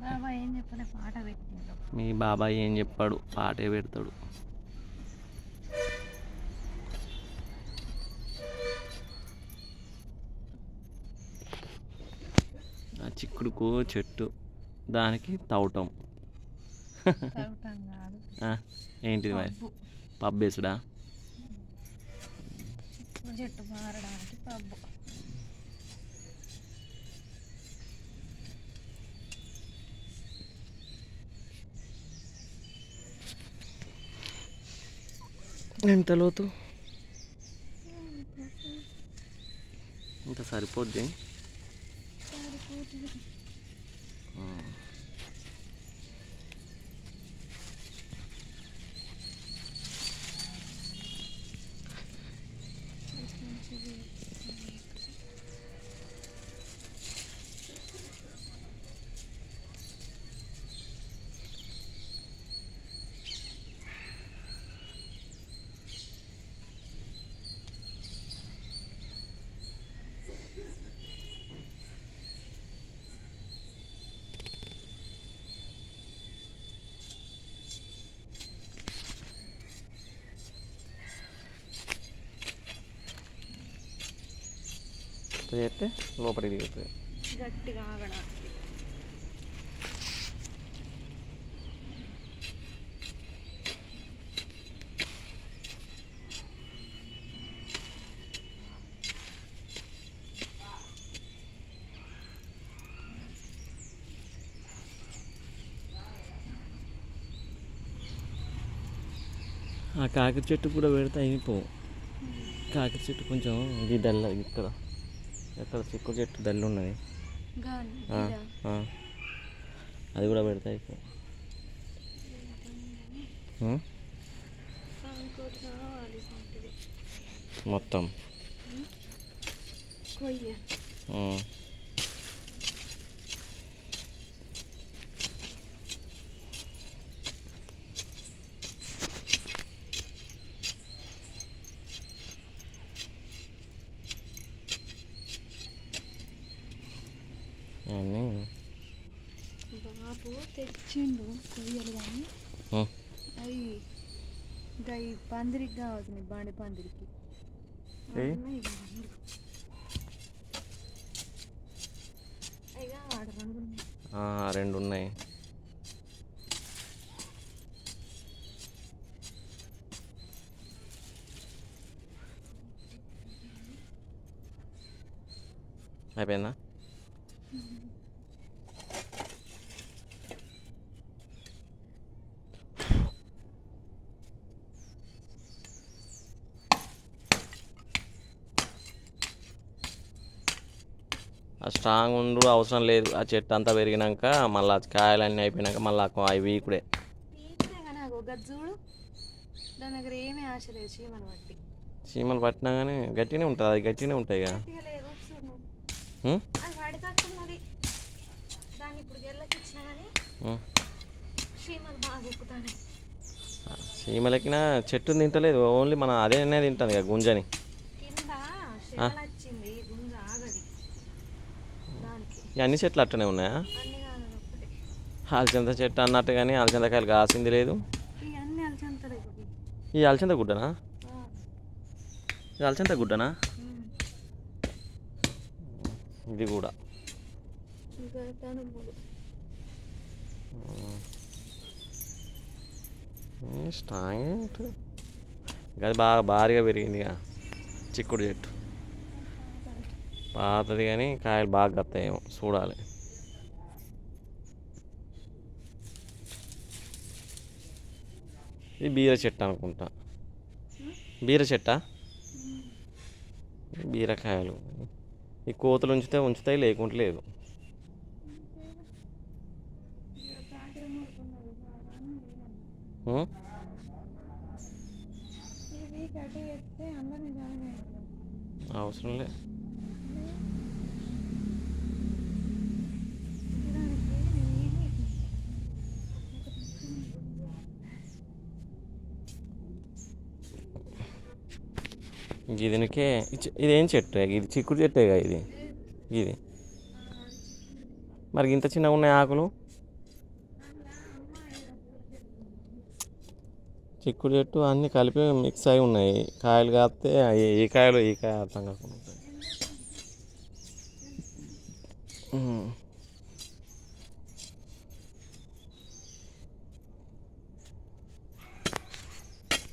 బాబాయ్ ఏం చెప్పలే పాట పెట్టిండు. మీ బాబాయ్ ఏం చెప్పాడు, పాటే పెడతాడు. ఆ చిక్కుడుకు చెట్టు దానికి తవ్వటం. తవ్వటం కాదు, ఏంటిది మరి? పబ్బు. పబ్బు వేసుడా? చిక్కుడు చెట్టు మారడానికి పబ్బు. ఎంత లోతు? ఇంకా సరిపోద్ది. చేస్తే లోపలికి దిగుతుంది. గట్టిగా ఆగడానికి. ఆ కాకి చెట్టు కూడా పెడితే అయిపోవు. కాకి చెట్టు కొంచెం ఇది డల్ ఇక్కడ ఎక్కడ చిక్కుడు చెట్టు డల్ ఉన్నది, అది కూడా పెడితే అయిపోవు. మొత్తం అన్నీ బాబు తెచ్చిండు కొయ్యలు, కానీ అవి గై పందిరికి కావచ్చు, బండి పందిరికి. రెండు ఉన్నాయి. అయిపోయిందా? స్ట్రాంగ్ ఉండు అవసరం లేదు. ఆ చెట్టు అంతా పెరిగినాక మళ్ళీ కాయలన్నీ అయిపోయినాక మళ్ళీ అవి వీకుడే. చూడు దాని దగ్గర ఏమీ ఆశ లేదు. చీమలు పట్టి చీమలు పట్టినా కానీ గట్టినే ఉంటుంది, అది గట్టినే ఉంటాయి కదా. చీమలెక్కిన చెట్టు తింటలేదు, ఓన్లీ మన అదే తింటుంది కదా గుంజని. అన్ని చెట్లు అట్టనే ఉన్నాయా? అలచంద చెట్టు అన్నట్టు కానీ అలచందకాయలు కాసింది లేదు. ఈ అలచంద గుడ్డనా? ఇది అలచంద గుడ్డనా? ఇది కూడా స్ట్రాంగ్. అది బాగా భారీగా పెరిగింది ఇక చిక్కుడు చెట్టు. పాతది కానీ కాయలు బాగా కత్తాయేమో చూడాలి. ఇది బీర చెట్టు అనుకుంటా. బీర చెట్టా? బీరకాయలు ఈ కోతులు ఉంచుతాయి, లేకుంటే లేదు. అవసరం లేదు. దీనికే ఇదేం చెట్టు? ఇది చిక్కుడు చెట్టేగా ఇది. ఇది మరి ఇంత చిన్నగా ఉన్నాయి ఆకులు. చిక్కుడు చెట్టు అన్నీ కలిపి మిక్స్ అయి ఉన్నాయి. కాయలు కాస్తే ఈ కాయలు ఈ కాయ అర్థం కాకుండా ఉంటాయి.